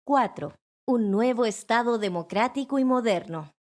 4. Un nuevo Estado democrático y moderno.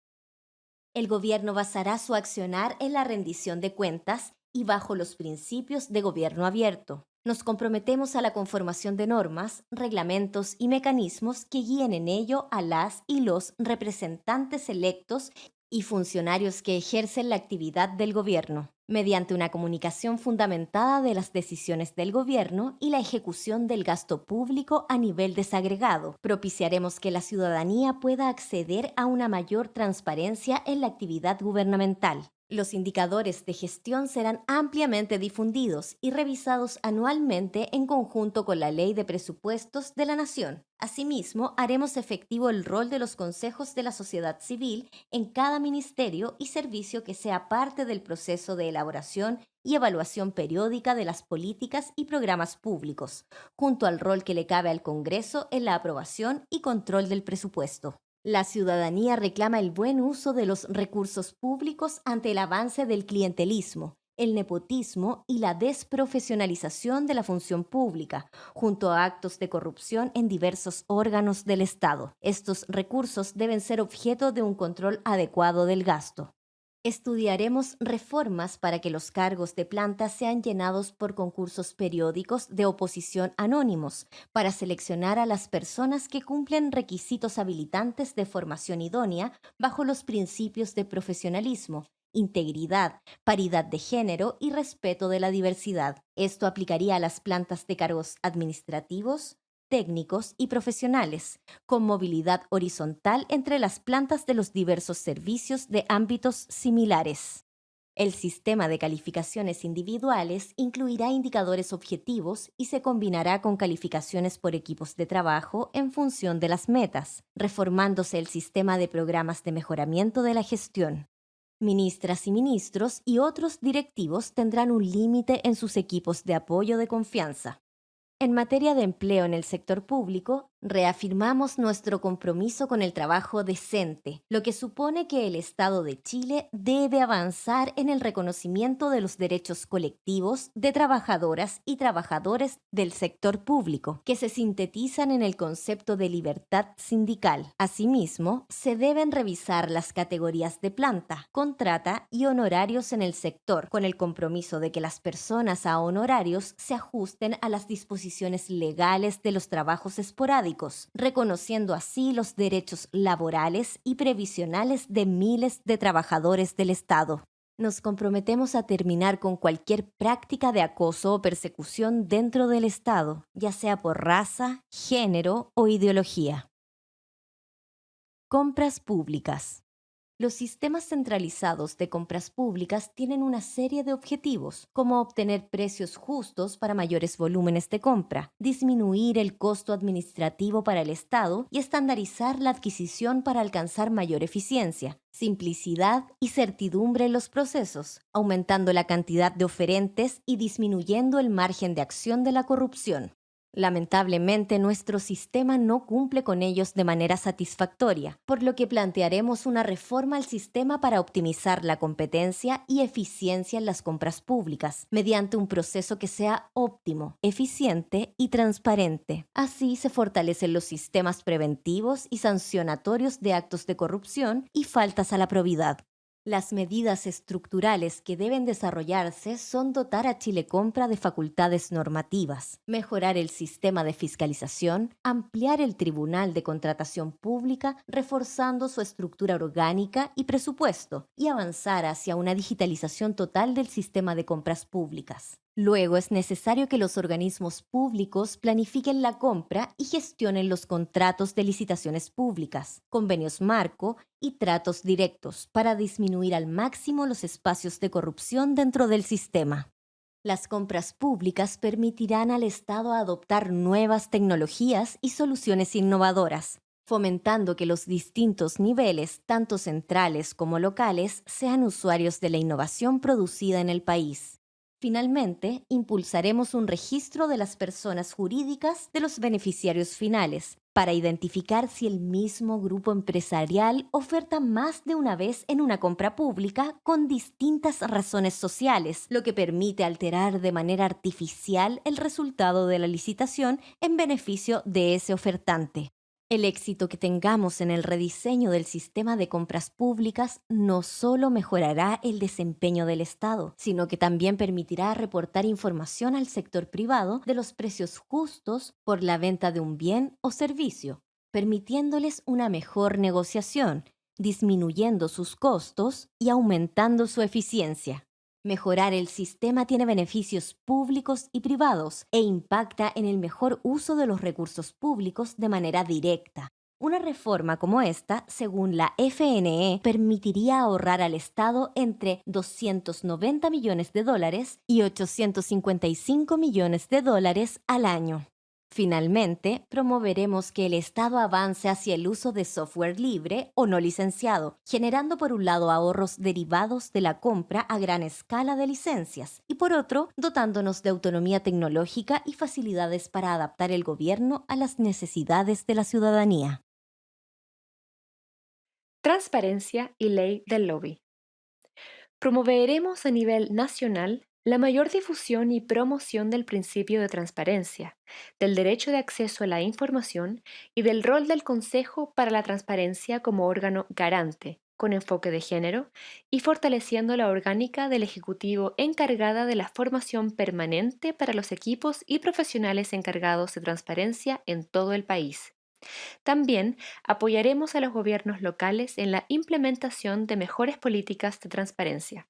El gobierno basará su accionar en la rendición de cuentas y bajo los principios de gobierno abierto. Nos comprometemos a la conformación de normas, reglamentos y mecanismos que guíen en ello a las y los representantes electos y funcionarios que ejercen la actividad del gobierno, mediante una comunicación fundamentada de las decisiones del gobierno y la ejecución del gasto público a nivel desagregado. Propiciaremos que la ciudadanía pueda acceder a una mayor transparencia en la actividad gubernamental. Los indicadores de gestión serán ampliamente difundidos y revisados anualmente en conjunto con la Ley de Presupuestos de la Nación. Asimismo, haremos efectivo el rol de los consejos de la sociedad civil en cada ministerio y servicio que sea parte del proceso de elaboración y evaluación periódica de las políticas y programas públicos, junto al rol que le cabe al Congreso en la aprobación y control del presupuesto. La ciudadanía reclama el buen uso de los recursos públicos ante el avance del clientelismo, el nepotismo y la desprofesionalización de la función pública, junto a actos de corrupción en diversos órganos del Estado. Estos recursos deben ser objeto de un control adecuado del gasto. Estudiaremos reformas para que los cargos de planta sean llenados por concursos periódicos de oposición anónimos, para seleccionar a las personas que cumplen requisitos habilitantes de formación idónea bajo los principios de profesionalismo, integridad, paridad de género y respeto de la diversidad. Esto aplicaría a las plantas de cargos administrativos, técnicos y profesionales, con movilidad horizontal entre las plantas de los diversos servicios de ámbitos similares. El sistema de calificaciones individuales incluirá indicadores objetivos y se combinará con calificaciones por equipos de trabajo en función de las metas, reformándose el sistema de programas de mejoramiento de la gestión. Ministras y ministros y otros directivos tendrán un límite en sus equipos de apoyo de confianza. En materia de empleo en el sector público, reafirmamos nuestro compromiso con el trabajo decente, lo que supone que el Estado de Chile debe avanzar en el reconocimiento de los derechos colectivos de trabajadoras y trabajadores del sector público, que se sintetizan en el concepto de libertad sindical. Asimismo, se deben revisar las categorías de planta, contrata y honorarios en el sector, con el compromiso de que las personas a honorarios se ajusten a las disposiciones legales de los trabajos esporádicos, reconociendo así los derechos laborales y previsionales de miles de trabajadores del Estado. Nos comprometemos a terminar con cualquier práctica de acoso o persecución dentro del Estado, ya sea por raza, género o ideología. Compras públicas. Los sistemas centralizados de compras públicas tienen una serie de objetivos, como obtener precios justos para mayores volúmenes de compra, disminuir el costo administrativo para el Estado y estandarizar la adquisición para alcanzar mayor eficiencia, simplicidad y certidumbre en los procesos, aumentando la cantidad de oferentes y disminuyendo el margen de acción de la corrupción. Lamentablemente, nuestro sistema no cumple con ellos de manera satisfactoria, por lo que plantearemos una reforma al sistema para optimizar la competencia y eficiencia en las compras públicas, mediante un proceso que sea óptimo, eficiente y transparente. Así se fortalecen los sistemas preventivos y sancionatorios de actos de corrupción y faltas a la probidad. Las medidas estructurales que deben desarrollarse son dotar a Chile Compra de facultades normativas, mejorar el sistema de fiscalización, ampliar el Tribunal de Contratación Pública, reforzando su estructura orgánica y presupuesto, y avanzar hacia una digitalización total del sistema de compras públicas. Luego es necesario que los organismos públicos planifiquen la compra y gestionen los contratos de licitaciones públicas, convenios marco y tratos directos para disminuir al máximo los espacios de corrupción dentro del sistema. Las compras públicas permitirán al Estado adoptar nuevas tecnologías y soluciones innovadoras, fomentando que los distintos niveles, tanto centrales como locales, sean usuarios de la innovación producida en el país. Finalmente, impulsaremos un registro de las personas jurídicas de los beneficiarios finales para identificar si el mismo grupo empresarial oferta más de una vez en una compra pública con distintas razones sociales, lo que permite alterar de manera artificial el resultado de la licitación en beneficio de ese ofertante. El éxito que tengamos en el rediseño del sistema de compras públicas no solo mejorará el desempeño del Estado, sino que también permitirá reportar información al sector privado de los precios justos por la venta de un bien o servicio, permitiéndoles una mejor negociación, disminuyendo sus costos y aumentando su eficiencia. Mejorar el sistema tiene beneficios públicos y privados e impacta en el mejor uso de los recursos públicos de manera directa. Una reforma como esta, según la FNE, permitiría ahorrar al Estado entre $290 millones y $855 millones al año. Finalmente, promoveremos que el Estado avance hacia el uso de software libre o no licenciado, generando por un lado ahorros derivados de la compra a gran escala de licencias y por otro, dotándonos de autonomía tecnológica y facilidades para adaptar el gobierno a las necesidades de la ciudadanía. Transparencia y ley del lobby. Promoveremos a nivel nacional la mayor difusión y promoción del principio de transparencia, del derecho de acceso a la información y del rol del Consejo para la Transparencia como órgano garante, con enfoque de género, y fortaleciendo la orgánica del Ejecutivo encargada de la formación permanente para los equipos y profesionales encargados de transparencia en todo el país. También apoyaremos a los gobiernos locales en la implementación de mejores políticas de transparencia.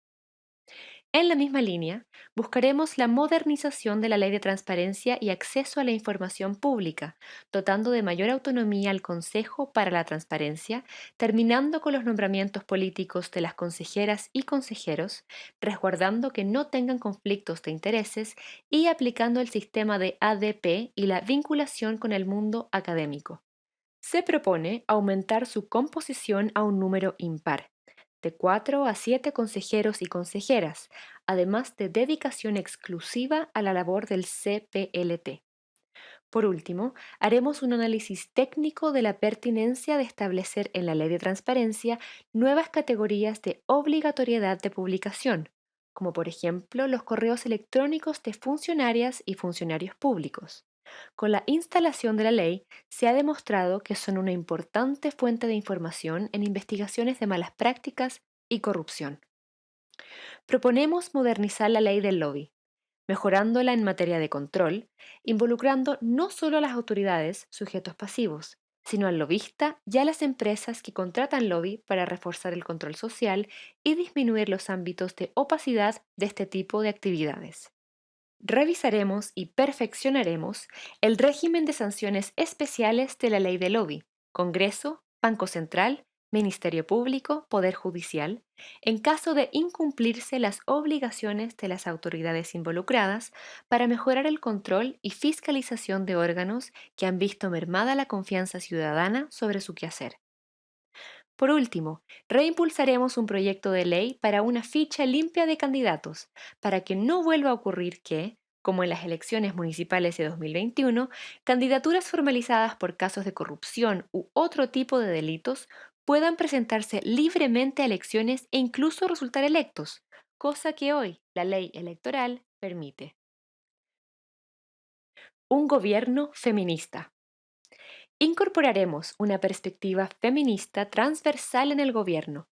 En la misma línea, buscaremos la modernización de la Ley de Transparencia y Acceso a la Información Pública, dotando de mayor autonomía al Consejo para la Transparencia, terminando con los nombramientos políticos de las consejeras y consejeros, resguardando que no tengan conflictos de intereses y aplicando el sistema de ADP y la vinculación con el mundo académico. Se propone aumentar su composición a un número impar, de 4 a 7 consejeros y consejeras, además de dedicación exclusiva a la labor del CPLT. Por último, haremos un análisis técnico de la pertinencia de establecer en la Ley de Transparencia nuevas categorías de obligatoriedad de publicación, como por ejemplo los correos electrónicos de funcionarias y funcionarios públicos. Con la instalación de la ley, se ha demostrado que son una importante fuente de información en investigaciones de malas prácticas y corrupción. Proponemos modernizar la ley del lobby, mejorándola en materia de control, involucrando no solo a las autoridades, sujetos pasivos, sino al lobista y a las empresas que contratan lobby para reforzar el control social y disminuir los ámbitos de opacidad de este tipo de actividades. Revisaremos y perfeccionaremos el régimen de sanciones especiales de la ley de lobby, Congreso, Banco Central, Ministerio Público, Poder Judicial, en caso de incumplirse las obligaciones de las autoridades involucradas para mejorar el control y fiscalización de órganos que han visto mermada la confianza ciudadana sobre su quehacer. Por último, reimpulsaremos un proyecto de ley para una ficha limpia de candidatos, para que no vuelva a ocurrir que, como en las elecciones municipales de 2021, candidaturas formalizadas por casos de corrupción u otro tipo de delitos puedan presentarse libremente a elecciones e incluso resultar electos, cosa que hoy la ley electoral permite. Un gobierno feminista. Incorporaremos una perspectiva feminista transversal en el gobierno,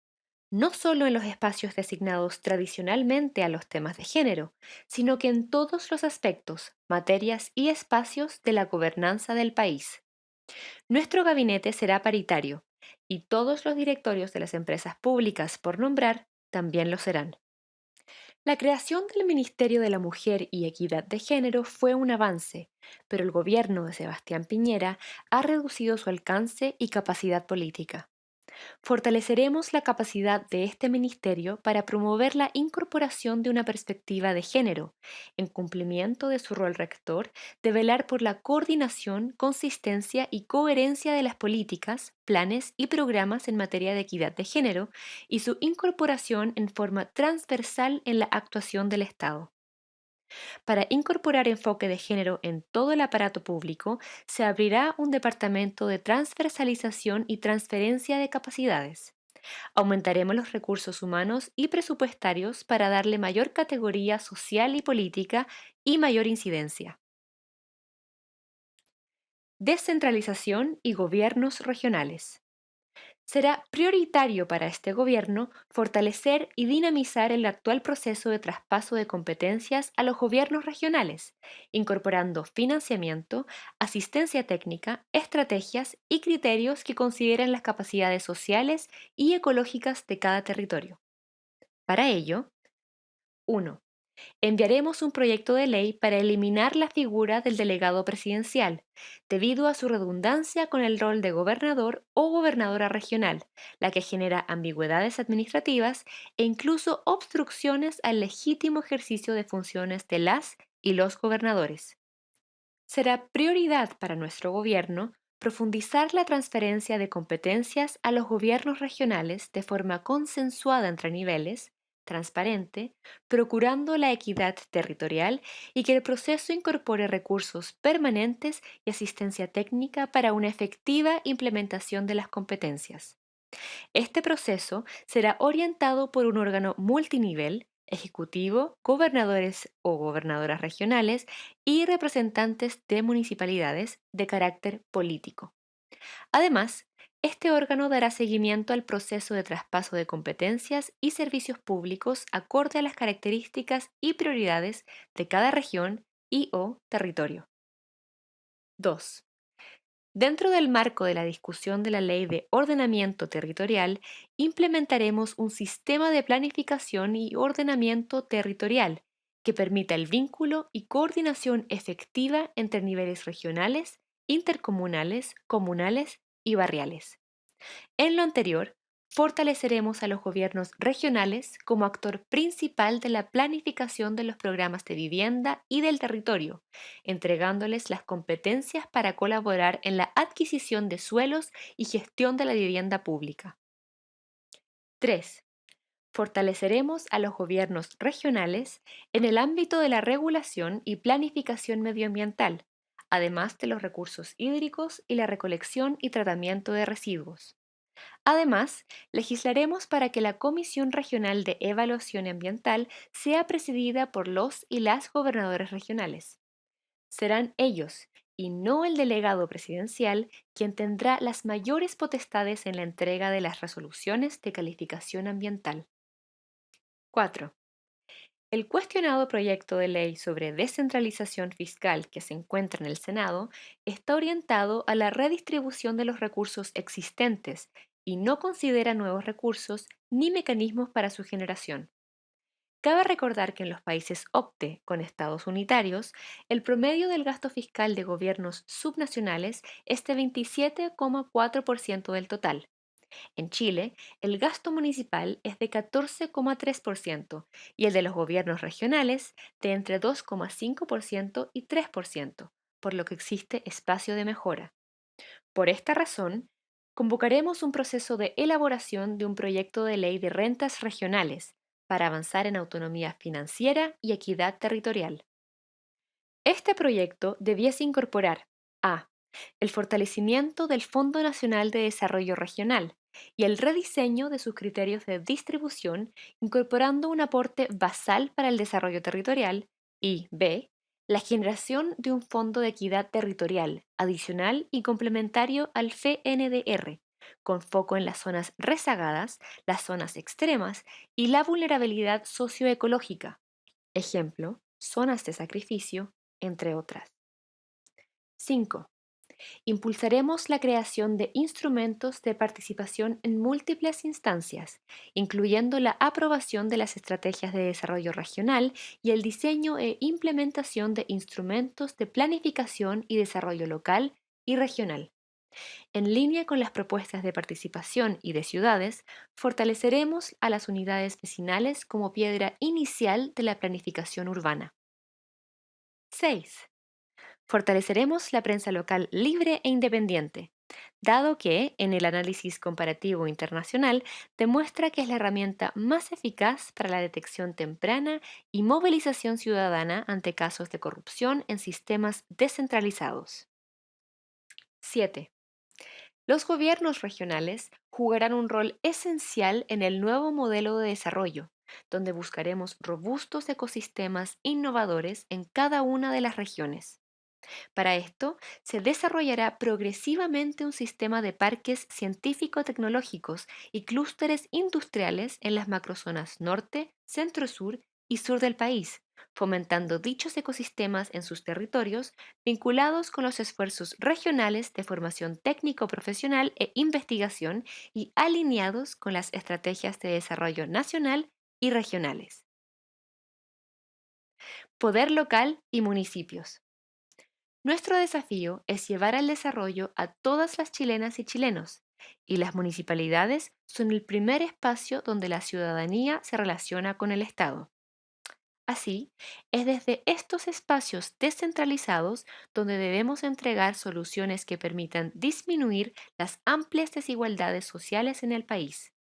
no solo en los espacios designados tradicionalmente a los temas de género, sino que en todos los aspectos, materias y espacios de la gobernanza del país. Nuestro gabinete será paritario y todos los directorios de las empresas públicas por nombrar también lo serán. La creación del Ministerio de la Mujer y Equidad de Género fue un avance, pero el gobierno de Sebastián Piñera ha reducido su alcance y capacidad política. Fortaleceremos la capacidad de este ministerio para promover la incorporación de una perspectiva de género, en cumplimiento de su rol rector de velar por la coordinación, consistencia y coherencia de las políticas, planes y programas en materia de equidad de género y su incorporación en forma transversal en la actuación del Estado. Para incorporar enfoque de género en todo el aparato público, se abrirá un departamento de transversalización y transferencia de capacidades. Aumentaremos los recursos humanos y presupuestarios para darle mayor categoría social y política y mayor incidencia. Descentralización y gobiernos regionales. Será prioritario para este gobierno fortalecer y dinamizar el actual proceso de traspaso de competencias a los gobiernos regionales, incorporando financiamiento, asistencia técnica, estrategias y criterios que consideren las capacidades sociales y ecológicas de cada territorio. Para ello, 1. Enviaremos un proyecto de ley para eliminar la figura del delegado presidencial, debido a su redundancia con el rol de gobernador o gobernadora regional, la que genera ambigüedades administrativas e incluso obstrucciones al legítimo ejercicio de funciones de las y los gobernadores. Será prioridad para nuestro gobierno profundizar la transferencia de competencias a los gobiernos regionales de forma consensuada entre niveles, transparente, procurando la equidad territorial y que el proceso incorpore recursos permanentes y asistencia técnica para una efectiva implementación de las competencias. Este proceso será orientado por un órgano multinivel, ejecutivo, gobernadores o gobernadoras regionales y representantes de municipalidades de carácter político. Además, este órgano dará seguimiento al proceso de traspaso de competencias y servicios públicos acorde a las características y prioridades de cada región y o territorio. 2. Dentro del marco de la discusión de la Ley de Ordenamiento Territorial, implementaremos un sistema de planificación y ordenamiento territorial que permita el vínculo y coordinación efectiva entre niveles regionales, intercomunales, comunales y barriales. En lo anterior, fortaleceremos a los gobiernos regionales como actor principal de la planificación de los programas de vivienda y del territorio, entregándoles las competencias para colaborar en la adquisición de suelos y gestión de la vivienda pública. 3. Fortaleceremos a los gobiernos regionales en el ámbito de la regulación y planificación medioambiental, además de los recursos hídricos y la recolección y tratamiento de residuos. Además, legislaremos para que la Comisión Regional de Evaluación Ambiental sea presidida por los y las gobernadores regionales. Serán ellos, y no el delegado presidencial, quien tendrá las mayores potestades en la entrega de las resoluciones de calificación ambiental. 4. El cuestionado proyecto de ley sobre descentralización fiscal que se encuentra en el Senado está orientado a la redistribución de los recursos existentes y no considera nuevos recursos ni mecanismos para su generación. Cabe recordar que en los países OCDE con estados unitarios, el promedio del gasto fiscal de gobiernos subnacionales es de 27,4% del total. En Chile, el gasto municipal es de 14,3% y el de los gobiernos regionales de entre 2,5% y 3%, por lo que existe espacio de mejora. Por esta razón, convocaremos un proceso de elaboración de un proyecto de ley de rentas regionales para avanzar en autonomía financiera y equidad territorial. Este proyecto debiese incorporar a. El fortalecimiento del Fondo Nacional de Desarrollo Regional y el rediseño de sus criterios de distribución, incorporando un aporte basal para el desarrollo territorial y b. La generación de un fondo de equidad territorial adicional y complementario al FNDR, con foco en las zonas rezagadas, las zonas extremas y la vulnerabilidad socioecológica. Ejemplo, zonas de sacrificio, entre otras. 5. Impulsaremos la creación de instrumentos de participación en múltiples instancias, incluyendo la aprobación de las estrategias de desarrollo regional y el diseño e implementación de instrumentos de planificación y desarrollo local y regional. En línea con las propuestas de participación y de ciudades, fortaleceremos a las unidades vecinales como piedra inicial de la planificación urbana. 6. Fortaleceremos la prensa local libre e independiente, dado que, en el análisis comparativo internacional, demuestra que es la herramienta más eficaz para la detección temprana y movilización ciudadana ante casos de corrupción en sistemas descentralizados. 7. Los gobiernos regionales jugarán un rol esencial en el nuevo modelo de desarrollo, donde buscaremos robustos ecosistemas innovadores en cada una de las regiones. Para esto, se desarrollará progresivamente un sistema de parques científico-tecnológicos y clústeres industriales en las macrozonas norte, centro-sur y sur del país, fomentando dichos ecosistemas en sus territorios, vinculados con los esfuerzos regionales de formación técnico-profesional e investigación y alineados con las estrategias de desarrollo nacional y regionales. Poder local y municipios. Nuestro desafío es llevar al desarrollo a todas las chilenas y chilenos, y las municipalidades son el primer espacio donde la ciudadanía se relaciona con el Estado. Así, es desde estos espacios descentralizados donde debemos entregar soluciones que permitan disminuir las amplias desigualdades sociales en el país.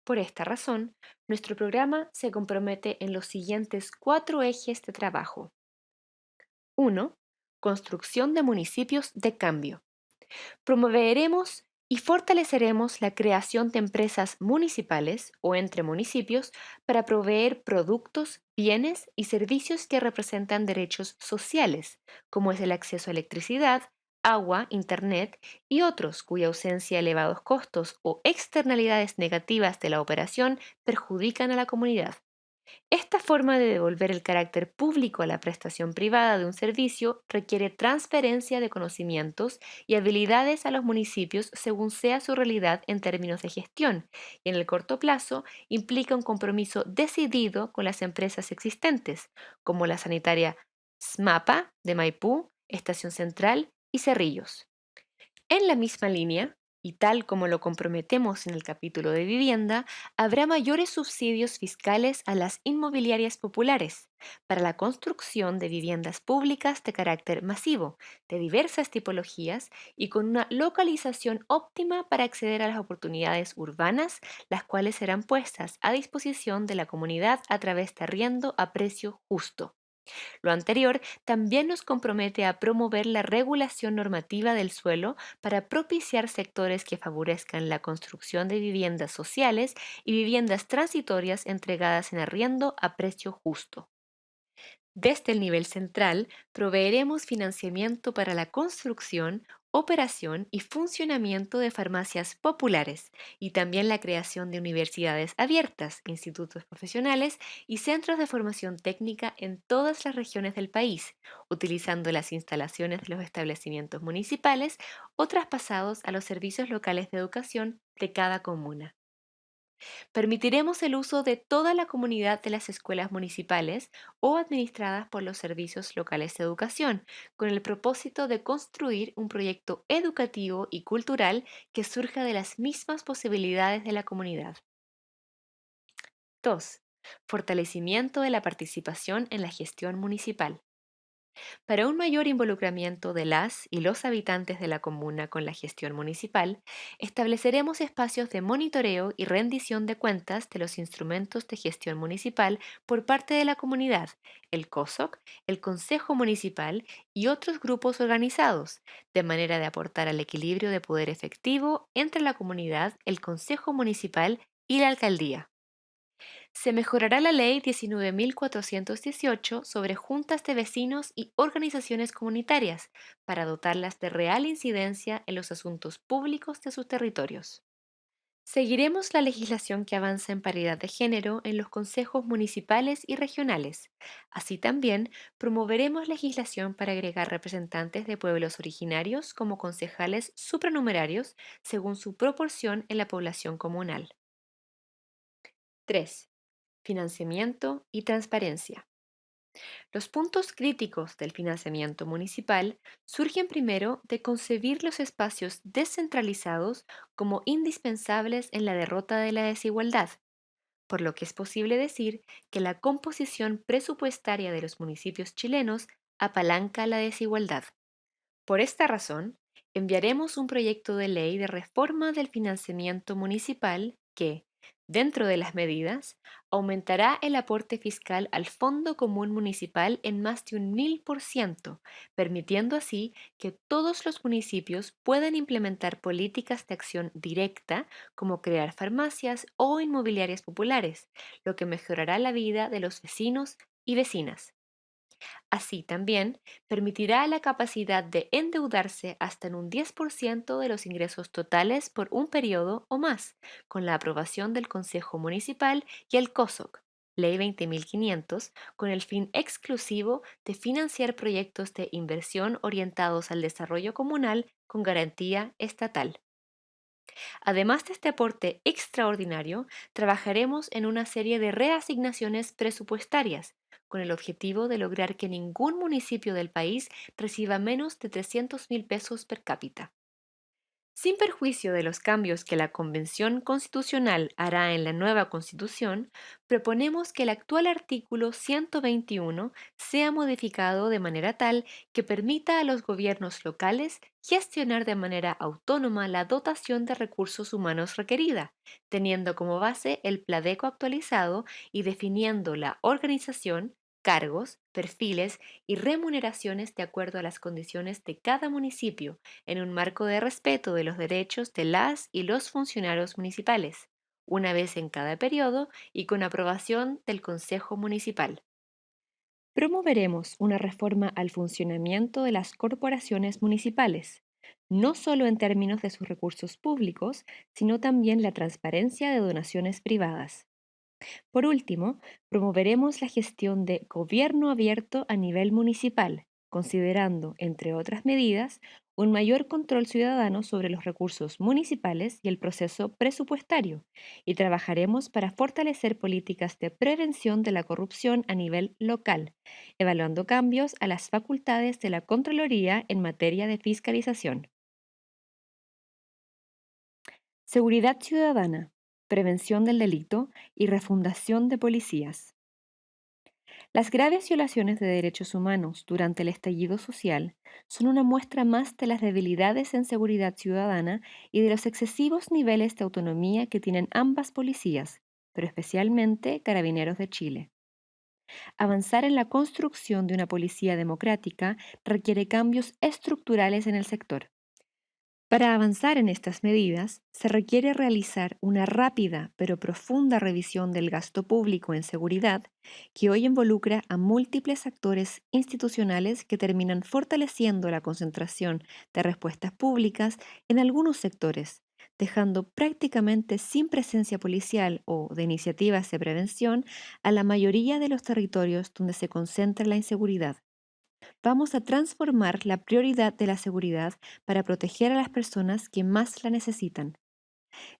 Por esta razón, nuestro programa se compromete en los siguientes cuatro ejes de trabajo. 1. Construcción de municipios de cambio. Promoveremos y fortaleceremos la creación de empresas municipales o entre municipios para proveer productos, bienes y servicios que representan derechos sociales, como es el acceso a electricidad, agua, internet y otros cuya ausencia, elevados costos o externalidades negativas de la operación perjudican a la comunidad. Esta forma de devolver el carácter público a la prestación privada de un servicio requiere transferencia de conocimientos y habilidades a los municipios según sea su realidad en términos de gestión, y en el corto plazo implica un compromiso decidido con las empresas existentes, como la sanitaria SMAPA de Maipú, Estación Central y Cerrillos. En la misma línea, y tal como lo comprometemos en el capítulo de vivienda, habrá mayores subsidios fiscales a las inmobiliarias populares para la construcción de viviendas públicas de carácter masivo, de diversas tipologías y con una localización óptima para acceder a las oportunidades urbanas, las cuales serán puestas a disposición de la comunidad a través de arriendo a precio justo. Lo anterior también nos compromete a promover la regulación normativa del suelo para propiciar sectores que favorezcan la construcción de viviendas sociales y viviendas transitorias entregadas en arriendo a precio justo. Desde el nivel central, proveeremos financiamiento para la construcción, operación y funcionamiento de farmacias populares y también la creación de universidades abiertas, institutos profesionales y centros de formación técnica en todas las regiones del país, utilizando las instalaciones de los establecimientos municipales o traspasados a los servicios locales de educación de cada comuna. Permitiremos el uso de toda la comunidad de las escuelas municipales o administradas por los servicios locales de educación, con el propósito de construir un proyecto educativo y cultural que surja de las mismas posibilidades de la comunidad. 2. Fortalecimiento de la participación en la gestión municipal. Para un mayor involucramiento de las y los habitantes de la comuna con la gestión municipal, estableceremos espacios de monitoreo y rendición de cuentas de los instrumentos de gestión municipal por parte de la comunidad, el COSOC, el Consejo Municipal y otros grupos organizados, de manera de aportar al equilibrio de poder efectivo entre la comunidad, el Consejo Municipal y la Alcaldía. Se mejorará la Ley 19.418 sobre juntas de vecinos y organizaciones comunitarias para dotarlas de real incidencia en los asuntos públicos de sus territorios. Seguiremos la legislación que avanza en paridad de género en los consejos municipales y regionales. Así también promoveremos legislación para agregar representantes de pueblos originarios como concejales supranumerarios según su proporción en la población comunal. 3. Financiamiento y transparencia. Los puntos críticos del financiamiento municipal surgen primero de concebir los espacios descentralizados como indispensables en la derrota de la desigualdad, por lo que es posible decir que la composición presupuestaria de los municipios chilenos apalanca la desigualdad. Por esta razón, enviaremos un proyecto de ley de reforma del financiamiento municipal que, dentro de las medidas, aumentará el aporte fiscal al Fondo Común Municipal en más de un 1000%, permitiendo así que todos los municipios puedan implementar políticas de acción directa como crear farmacias o inmobiliarias populares, lo que mejorará la vida de los vecinos y vecinas. Así también permitirá la capacidad de endeudarse hasta en un 10% de los ingresos totales por un periodo o más, con la aprobación del Consejo Municipal y el COSOC, Ley 20.500, con el fin exclusivo de financiar proyectos de inversión orientados al desarrollo comunal con garantía estatal. Además de este aporte extraordinario, trabajaremos en una serie de reasignaciones presupuestarias, con el objetivo de lograr que ningún municipio del país reciba menos de 300.000 pesos per cápita. Sin perjuicio de los cambios que la Convención Constitucional hará en la nueva Constitución, proponemos que el actual artículo 121 sea modificado de manera tal que permita a los gobiernos locales gestionar de manera autónoma la dotación de recursos humanos requerida, teniendo como base el Pladeco actualizado y definiendo la organización, cargos, perfiles y remuneraciones de acuerdo a las condiciones de cada municipio en un marco de respeto de los derechos de las y los funcionarios municipales, una vez en cada periodo y con aprobación del Consejo Municipal. Promoveremos una reforma al funcionamiento de las corporaciones municipales, no solo en términos de sus recursos públicos, sino también la transparencia de donaciones privadas. Por último, promoveremos la gestión de gobierno abierto a nivel municipal, considerando, entre otras medidas, un mayor control ciudadano sobre los recursos municipales y el proceso presupuestario, y trabajaremos para fortalecer políticas de prevención de la corrupción a nivel local, evaluando cambios a las facultades de la Contraloría en materia de fiscalización. Seguridad ciudadana, prevención del delito y refundación de policías. Las graves violaciones de derechos humanos durante el estallido social son una muestra más de las debilidades en seguridad ciudadana y de los excesivos niveles de autonomía que tienen ambas policías, pero especialmente Carabineros de Chile. Avanzar en la construcción de una policía democrática requiere cambios estructurales en el sector. Para avanzar en estas medidas, se requiere realizar una rápida pero profunda revisión del gasto público en seguridad que hoy involucra a múltiples actores institucionales que terminan fortaleciendo la concentración de respuestas públicas en algunos sectores, dejando prácticamente sin presencia policial o de iniciativas de prevención a la mayoría de los territorios donde se concentra la inseguridad. Vamos a transformar la prioridad de la seguridad para proteger a las personas que más la necesitan.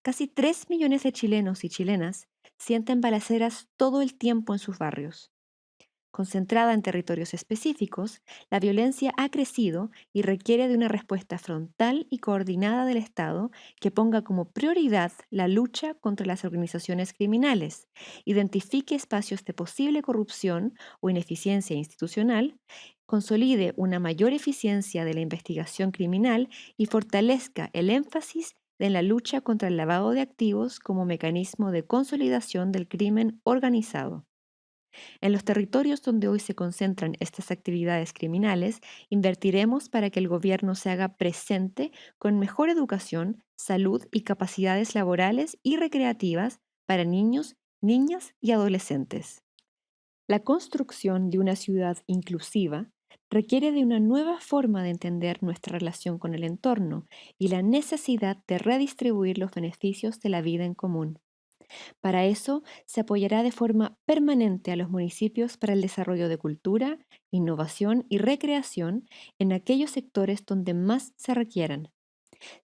Casi 3 millones de chilenos y chilenas sienten balaceras todo el tiempo en sus barrios. Concentrada en territorios específicos, la violencia ha crecido y requiere de una respuesta frontal y coordinada del Estado que ponga como prioridad la lucha contra las organizaciones criminales, identifique espacios de posible corrupción o ineficiencia institucional, consolide una mayor eficiencia de la investigación criminal y fortalezca el énfasis en la lucha contra el lavado de activos como mecanismo de consolidación del crimen organizado. En los territorios donde hoy se concentran estas actividades criminales, invertiremos para que el gobierno se haga presente con mejor educación, salud y capacidades laborales y recreativas para niños, niñas y adolescentes. La construcción de una ciudad inclusiva requiere de una nueva forma de entender nuestra relación con el entorno y la necesidad de redistribuir los beneficios de la vida en común. Para eso, se apoyará de forma permanente a los municipios para el desarrollo de cultura, innovación y recreación en aquellos sectores donde más se requieran.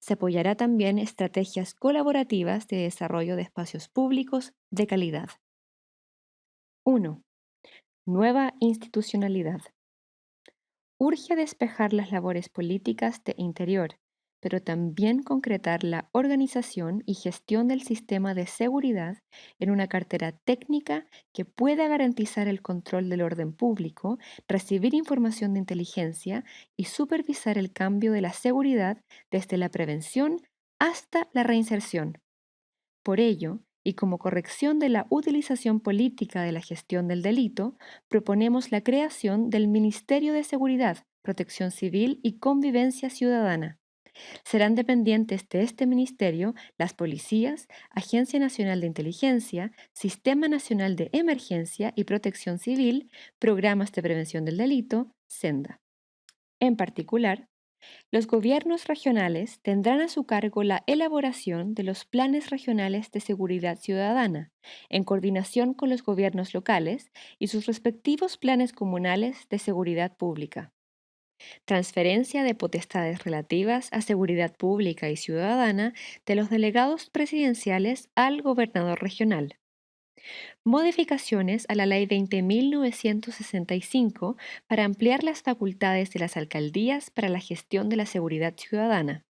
Se apoyará también estrategias colaborativas de desarrollo de espacios públicos de calidad. 1. Nueva institucionalidad. Urge despejar las labores políticas de interior, pero también concretar la organización y gestión del sistema de seguridad en una cartera técnica que pueda garantizar el control del orden público, recibir información de inteligencia y supervisar el cambio de la seguridad desde la prevención hasta la reinserción. Por ello, y como corrección de la utilización política de la gestión del delito, proponemos la creación del Ministerio de Seguridad, Protección Civil y Convivencia Ciudadana. Serán dependientes de este ministerio las policías, Agencia Nacional de Inteligencia, Sistema Nacional de Emergencia y Protección Civil, Programas de Prevención del Delito, SENDA. En particular, los gobiernos regionales tendrán a su cargo la elaboración de los planes regionales de seguridad ciudadana, en coordinación con los gobiernos locales y sus respectivos planes comunales de seguridad pública. Transferencia de potestades relativas a seguridad pública y ciudadana de los delegados presidenciales al gobernador regional. Modificaciones a la Ley 20.965 para ampliar las facultades de las alcaldías para la gestión de la seguridad ciudadana.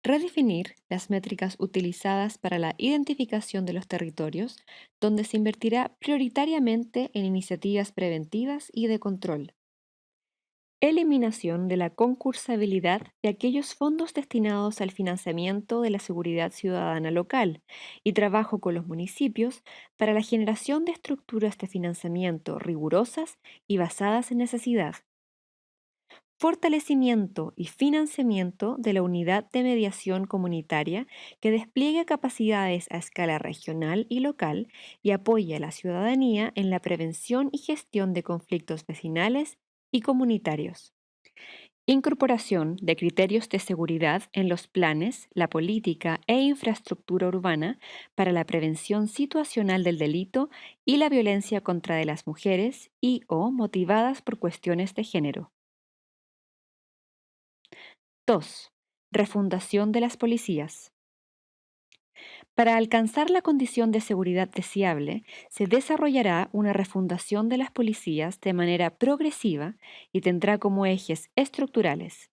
Redefinir las métricas utilizadas para la identificación de los territorios, donde se invertirá prioritariamente en iniciativas preventivas y de control. Eliminación de la concursabilidad de aquellos fondos destinados al financiamiento de la seguridad ciudadana local y trabajo con los municipios para la generación de estructuras de financiamiento rigurosas y basadas en necesidad. Fortalecimiento y financiamiento de la unidad de mediación comunitaria que despliegue capacidades a escala regional y local y apoye a la ciudadanía en la prevención y gestión de conflictos vecinales y comunitarios. Incorporación de criterios de seguridad en los planes, la política e infraestructura urbana para la prevención situacional del delito y la violencia contra de las mujeres y o motivadas por cuestiones de género. 2. Refundación de las policías. Para alcanzar la condición de seguridad deseable, se desarrollará una refundación de las policías de manera progresiva y tendrá como ejes estructurales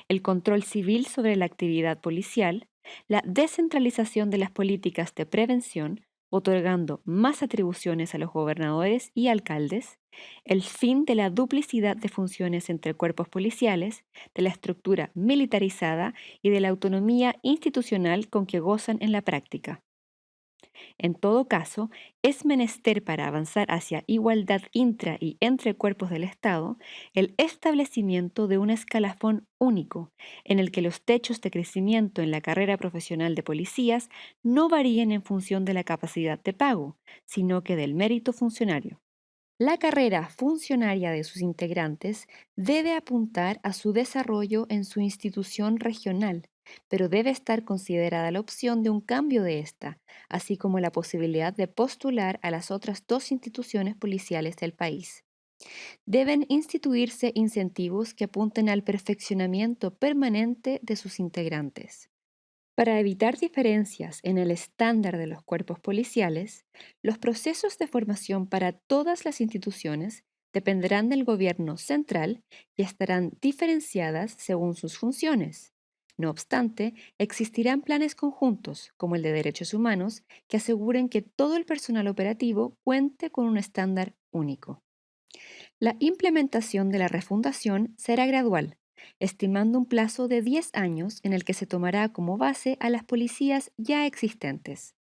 el control civil sobre la actividad policial, la descentralización de las políticas de prevención, otorgando más atribuciones a los gobernadores y alcaldes, el fin de la duplicidad de funciones entre cuerpos policiales, de la estructura militarizada y de la autonomía institucional con que gozan en la práctica. En todo caso, es menester para avanzar hacia igualdad intra y entre cuerpos del Estado el establecimiento de un escalafón único en el que los techos de crecimiento en la carrera profesional de policías no varíen en función de la capacidad de pago, sino que del mérito funcionario. La carrera funcionaria de sus integrantes debe apuntar a su desarrollo en su institución regional, pero debe estar considerada la opción de un cambio de esta, así como la posibilidad de postular a las otras dos instituciones policiales del país. Deben instituirse incentivos que apunten al perfeccionamiento permanente de sus integrantes. Para evitar diferencias en el estándar de los cuerpos policiales, los procesos de formación para todas las instituciones dependerán del gobierno central y estarán diferenciadas según sus funciones. No obstante, existirán planes conjuntos, como el de derechos humanos, que aseguren que todo el personal operativo cuente con un estándar único. La implementación de la refundación será gradual, estimando un plazo de 10 años en el que se tomará como base a las policías ya existentes.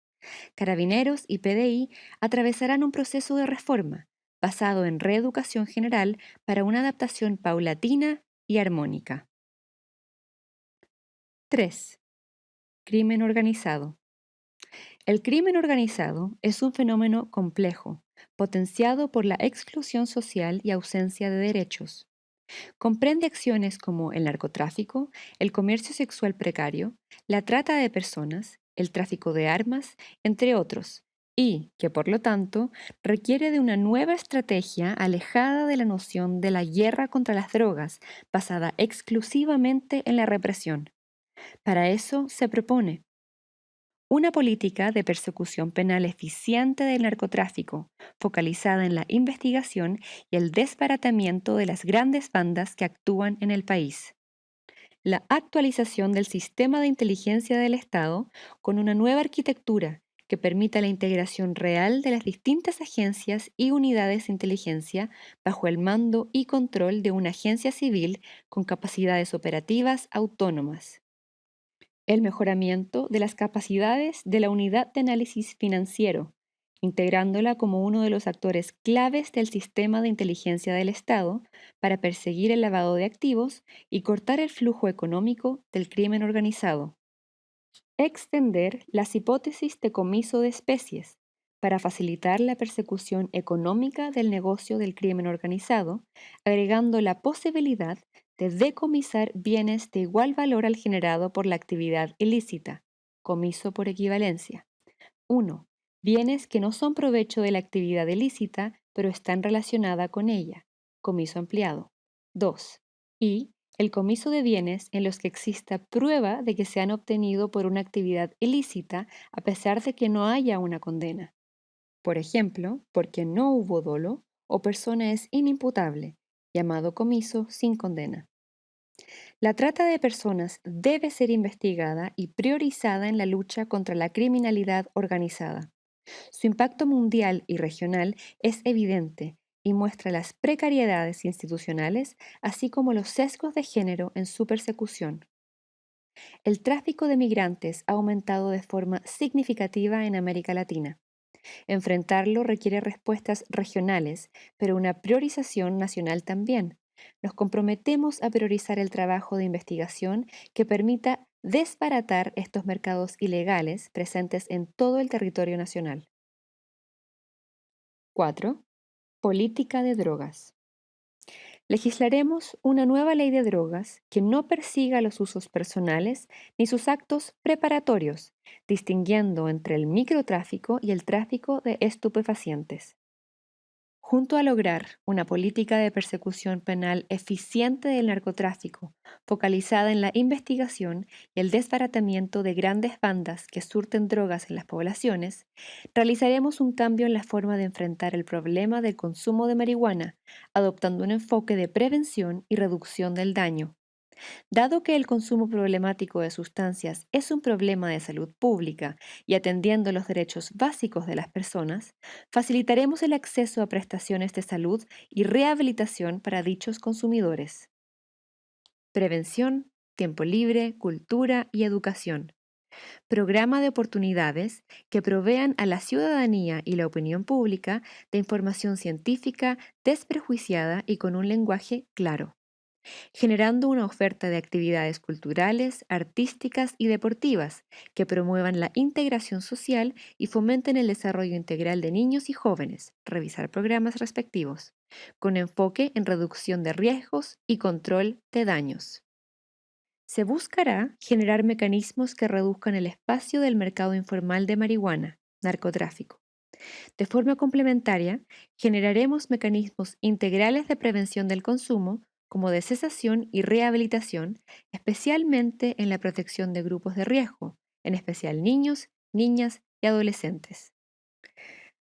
Carabineros y PDI atravesarán un proceso de reforma basado en reeducación general para una adaptación paulatina y armónica. 3. Crimen organizado. El crimen organizado es un fenómeno complejo, potenciado por la exclusión social y ausencia de derechos. Comprende acciones como el narcotráfico, el comercio sexual precario, la trata de personas, el tráfico de armas, entre otros, y que por lo tanto requiere de una nueva estrategia alejada de la noción de la guerra contra las drogas, basada exclusivamente en la represión. Para eso se propone una política de persecución penal eficiente del narcotráfico, focalizada en la investigación y el desbaratamiento de las grandes bandas que actúan en el país. La actualización del sistema de inteligencia del Estado con una nueva arquitectura que permita la integración real de las distintas agencias y unidades de inteligencia bajo el mando y control de una agencia civil con capacidades operativas autónomas. El mejoramiento de las capacidades de la unidad de análisis financiero integrándola como uno de los actores claves del sistema de inteligencia del Estado para perseguir el lavado de activos y cortar el flujo económico del crimen organizado. Extender las hipótesis de comiso de especies para facilitar la persecución económica del negocio del crimen organizado, agregando la posibilidad de decomisar bienes de igual valor al generado por la actividad ilícita, comiso por equivalencia. 1. Bienes que no son provecho de la actividad ilícita, pero están relacionadas con ella, comiso ampliado. 2. Y el comiso de bienes en los que exista prueba de que se han obtenido por una actividad ilícita a pesar de que no haya una condena. Por ejemplo, porque no hubo dolo o persona es inimputable, llamado comiso sin condena. La trata de personas debe ser investigada y priorizada en la lucha contra la criminalidad organizada. Su impacto mundial y regional es evidente y muestra las precariedades institucionales, así como los sesgos de género en su persecución. El tráfico de migrantes ha aumentado de forma significativa en América Latina. Enfrentarlo requiere respuestas regionales, pero una priorización nacional también. Nos comprometemos a priorizar el trabajo de investigación que permita desbaratar estos mercados ilegales presentes en todo el territorio nacional. 4. Política de drogas. Legislaremos una nueva ley de drogas que no persiga los usos personales ni sus actos preparatorios, distinguiendo entre el microtráfico y el tráfico de estupefacientes. Junto a lograr una política de persecución penal eficiente del narcotráfico, focalizada en la investigación y el desbaratamiento de grandes bandas que surten drogas en las poblaciones, realizaremos un cambio en la forma de enfrentar el problema del consumo de marihuana, adoptando un enfoque de prevención y reducción del daño. Dado que el consumo problemático de sustancias es un problema de salud pública y atendiendo los derechos básicos de las personas, facilitaremos el acceso a prestaciones de salud y rehabilitación para dichos consumidores. Prevención, tiempo libre, cultura y educación. Programa de oportunidades que provean a la ciudadanía y la opinión pública de información científica desprejuiciada y con un lenguaje claro, generando una oferta de actividades culturales, artísticas y deportivas que promuevan la integración social y fomenten el desarrollo integral de niños y jóvenes, revisar programas respectivos, con enfoque en reducción de riesgos y control de daños. Se buscará generar mecanismos que reduzcan el espacio del mercado informal de marihuana, narcotráfico. De forma complementaria, generaremos mecanismos integrales de prevención del consumo, como de cesación y rehabilitación, especialmente en la protección de grupos de riesgo, en especial niños, niñas y adolescentes.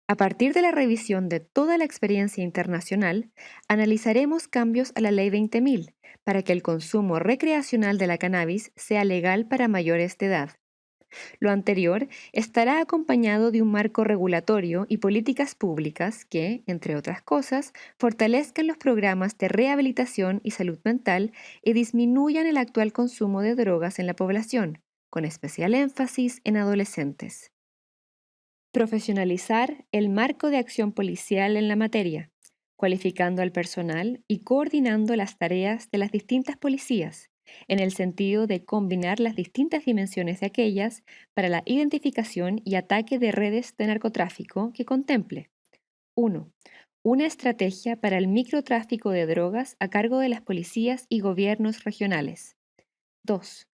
A partir de la revisión de toda la experiencia internacional, analizaremos cambios a la Ley 20.000 para que el consumo recreacional de la cannabis sea legal para mayores de edad. Lo anterior estará acompañado de un marco regulatorio y políticas públicas que, entre otras cosas, fortalezcan los programas de rehabilitación y salud mental y disminuyan el actual consumo de drogas en la población, con especial énfasis en adolescentes. Profesionalizar el marco de acción policial en la materia, cualificando al personal y coordinando las tareas de las distintas policías, en el sentido de combinar las distintas dimensiones de aquellas para la identificación y ataque de redes de narcotráfico que contemple. 1. Una estrategia para el microtráfico de drogas a cargo de las policías y gobiernos regionales. 2.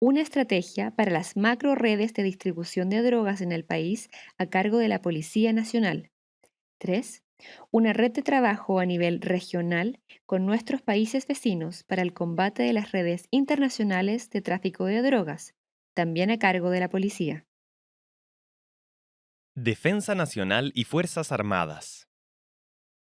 Una estrategia para las macro redes de distribución de drogas en el país a cargo de la Policía Nacional. 3. Una red de trabajo a nivel regional con nuestros países vecinos para el combate de las redes internacionales de tráfico de drogas, también a cargo de la policía. Defensa Nacional y Fuerzas Armadas.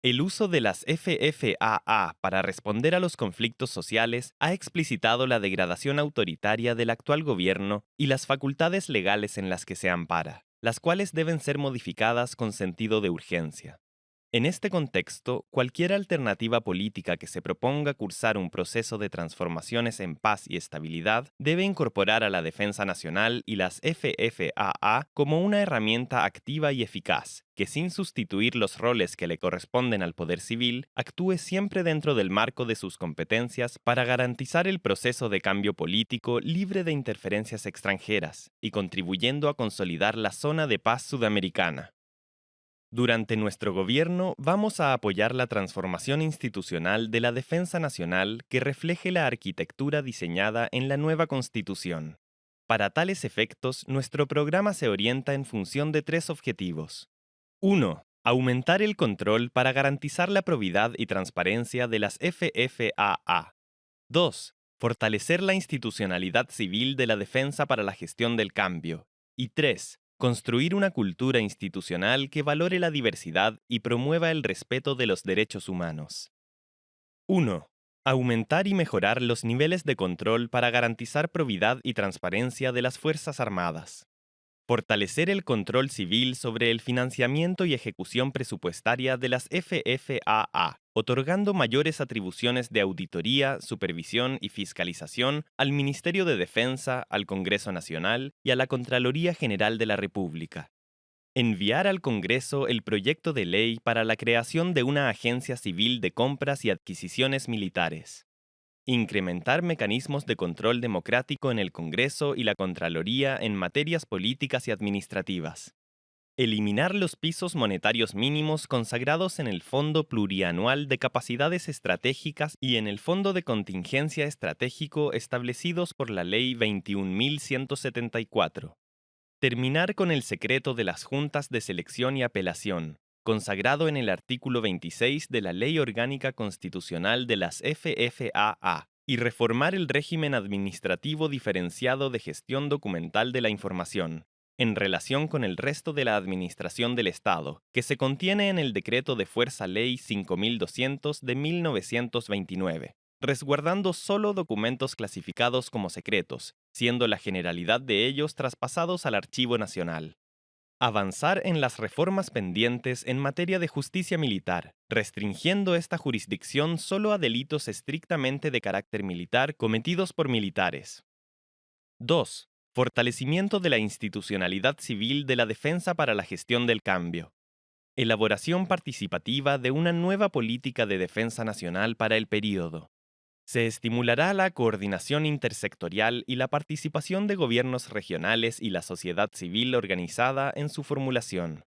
El uso de las FFAA para responder a los conflictos sociales ha explicitado la degradación autoritaria del actual gobierno y las facultades legales en las que se ampara, las cuales deben ser modificadas con sentido de urgencia. En este contexto, cualquier alternativa política que se proponga cursar un proceso de transformaciones en paz y estabilidad debe incorporar a la defensa nacional y las FFAA como una herramienta activa y eficaz, que sin sustituir los roles que le corresponden al poder civil, actúe siempre dentro del marco de sus competencias para garantizar el proceso de cambio político libre de interferencias extranjeras y contribuyendo a consolidar la zona de paz sudamericana. Durante nuestro gobierno vamos a apoyar la transformación institucional de la defensa nacional que refleje la arquitectura diseñada en la nueva Constitución. Para tales efectos, nuestro programa se orienta en función de 3 objetivos. 1. Aumentar el control para garantizar la probidad y transparencia de las FFAA. 2. Fortalecer la institucionalidad civil de la defensa para la gestión del cambio. Y 3. Construir una cultura institucional que valore la diversidad y promueva el respeto de los derechos humanos. 1. Aumentar y mejorar los niveles de control para garantizar probidad y transparencia de las Fuerzas Armadas. Fortalecer el control civil sobre el financiamiento y ejecución presupuestaria de las FFAA, otorgando mayores atribuciones de auditoría, supervisión y fiscalización al Ministerio de Defensa, al Congreso Nacional y a la Contraloría General de la República. Enviar al Congreso el proyecto de ley para la creación de una agencia civil de compras y adquisiciones militares. Incrementar mecanismos de control democrático en el Congreso y la Contraloría en materias políticas y administrativas. Eliminar los pisos monetarios mínimos consagrados en el Fondo Plurianual de Capacidades Estratégicas y en el Fondo de Contingencia Estratégico establecidos por la Ley 21.174. Terminar con el secreto de las juntas de selección y apelación, consagrado en el artículo 26 de la Ley Orgánica Constitucional de las FFAA, y reformar el régimen administrativo diferenciado de gestión documental de la información, en relación con el resto de la administración del Estado, que se contiene en el Decreto de Fuerza Ley 5200 de 1929, resguardando solo documentos clasificados como secretos, siendo la generalidad de ellos traspasados al Archivo Nacional. Avanzar en las reformas pendientes en materia de justicia militar, restringiendo esta jurisdicción solo a delitos estrictamente de carácter militar cometidos por militares. 2. Fortalecimiento de la institucionalidad civil de la defensa para la gestión del cambio. Elaboración participativa de una nueva política de defensa nacional para el período. Se estimulará la coordinación intersectorial y la participación de gobiernos regionales y la sociedad civil organizada en su formulación.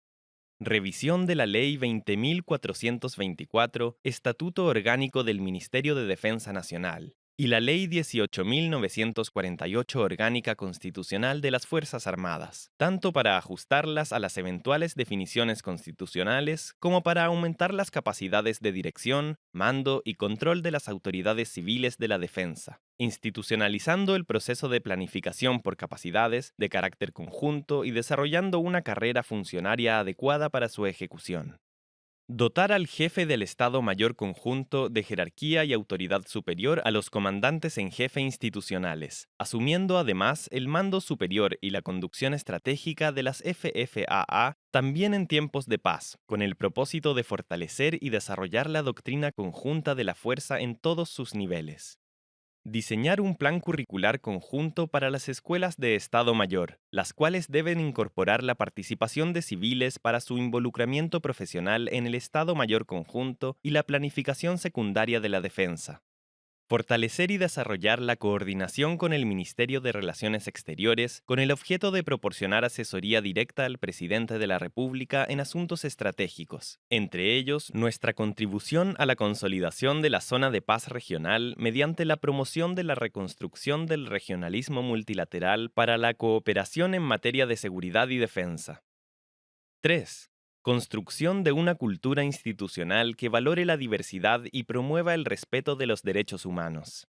Revisión de la Ley 20.424, Estatuto Orgánico del Ministerio de Defensa Nacional, y la Ley 18.948 Orgánica Constitucional de las Fuerzas Armadas, tanto para ajustarlas a las eventuales definiciones constitucionales como para aumentar las capacidades de dirección, mando y control de las autoridades civiles de la defensa, institucionalizando el proceso de planificación por capacidades de carácter conjunto y desarrollando una carrera funcionaria adecuada para su ejecución. Dotar al jefe del Estado Mayor Conjunto de jerarquía y autoridad superior a los comandantes en jefe institucionales, asumiendo además el mando superior y la conducción estratégica de las FFAA también en tiempos de paz, con el propósito de fortalecer y desarrollar la doctrina conjunta de la fuerza en todos sus niveles. Diseñar un plan curricular conjunto para las escuelas de Estado Mayor, las cuales deben incorporar la participación de civiles para su involucramiento profesional en el Estado Mayor conjunto y la planificación secundaria de la defensa. Fortalecer y desarrollar la coordinación con el Ministerio de Relaciones Exteriores con el objeto de proporcionar asesoría directa al presidente de la República en asuntos estratégicos, entre ellos nuestra contribución a la consolidación de la zona de paz regional mediante la promoción de la reconstrucción del regionalismo multilateral para la cooperación en materia de seguridad y defensa. 3. Construcción de una cultura institucional que valore la diversidad y promueva el respeto de los derechos humanos.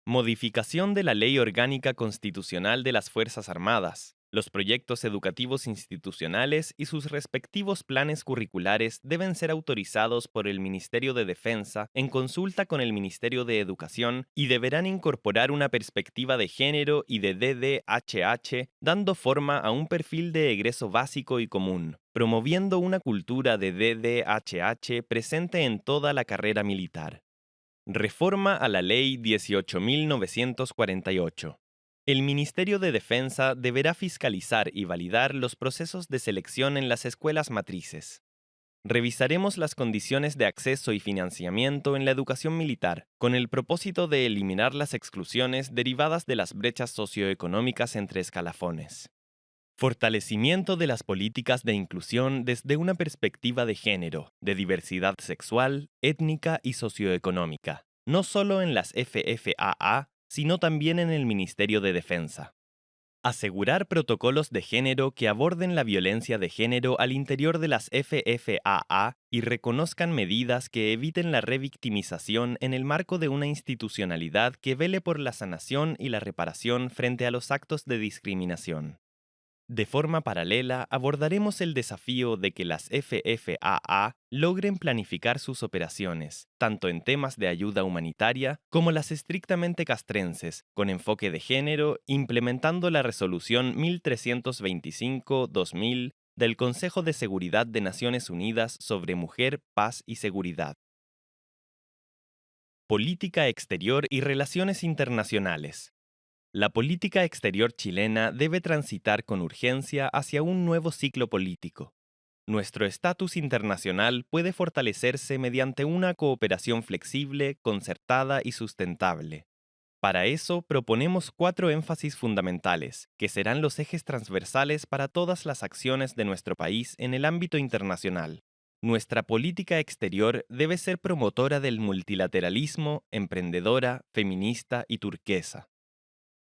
Modificación de la Ley Orgánica Constitucional de las Fuerzas Armadas, Los proyectos educativos institucionales y sus respectivos planes curriculares deben ser autorizados por el Ministerio de Defensa en consulta con el Ministerio de Educación y deberán incorporar una perspectiva de género y de DDHH, dando forma a un perfil de egreso básico y común, promoviendo una cultura de DDHH presente en toda la carrera militar. Reforma a la Ley 18.948. El Ministerio de Defensa deberá fiscalizar y validar los procesos de selección en las escuelas matrices. Revisaremos las condiciones de acceso y financiamiento en la educación militar, con el propósito de eliminar las exclusiones derivadas de las brechas socioeconómicas entre escalafones. Fortalecimiento de las políticas de inclusión desde una perspectiva de género, de diversidad sexual, étnica y socioeconómica, no solo en las FFAA, sino también en el Ministerio de Defensa. Asegurar protocolos de género que aborden la violencia de género al interior de las FFAA y reconozcan medidas que eviten la revictimización en el marco de una institucionalidad que vele por la sanación y la reparación frente a los actos de discriminación. De forma paralela, abordaremos el desafío de que las FFAA logren planificar sus operaciones, tanto en temas de ayuda humanitaria como las estrictamente castrenses, con enfoque de género, implementando la Resolución 1325-2000 del Consejo de Seguridad de Naciones Unidas sobre Mujer, Paz y Seguridad. Política exterior y relaciones internacionales. La política exterior chilena debe transitar con urgencia hacia un nuevo ciclo político. Nuestro estatus internacional puede fortalecerse mediante una cooperación flexible, concertada y sustentable. Para eso proponemos 4 énfasis fundamentales, que serán los ejes transversales para todas las acciones de nuestro país en el ámbito internacional. Nuestra política exterior debe ser promotora del multilateralismo, emprendedora, feminista y turquesa.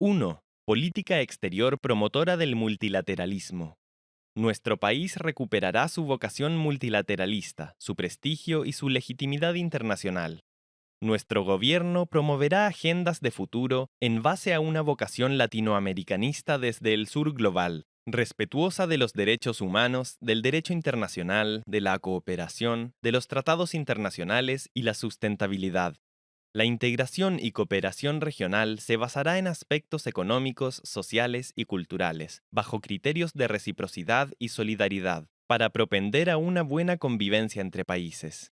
1. Política exterior promotora del multilateralismo. Nuestro país recuperará su vocación multilateralista, su prestigio y su legitimidad internacional. Nuestro gobierno promoverá agendas de futuro en base a una vocación latinoamericanista desde el sur global, respetuosa de los derechos humanos, del derecho internacional, de la cooperación, de los tratados internacionales y la sustentabilidad. La integración y cooperación regional se basará en aspectos económicos, sociales y culturales, bajo criterios de reciprocidad y solidaridad, para propender a una buena convivencia entre países.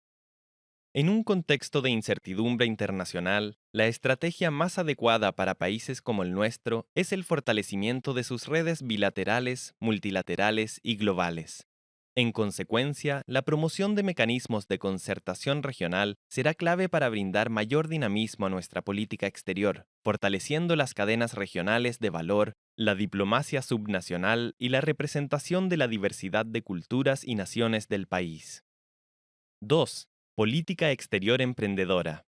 En un contexto de incertidumbre internacional, la estrategia más adecuada para países como el nuestro es el fortalecimiento de sus redes bilaterales, multilaterales y globales. En consecuencia, la promoción de mecanismos de concertación regional será clave para brindar mayor dinamismo a nuestra política exterior, fortaleciendo las cadenas regionales de valor, la diplomacia subnacional y la representación de la diversidad de culturas y naciones del país. 2. Política exterior emprendedora.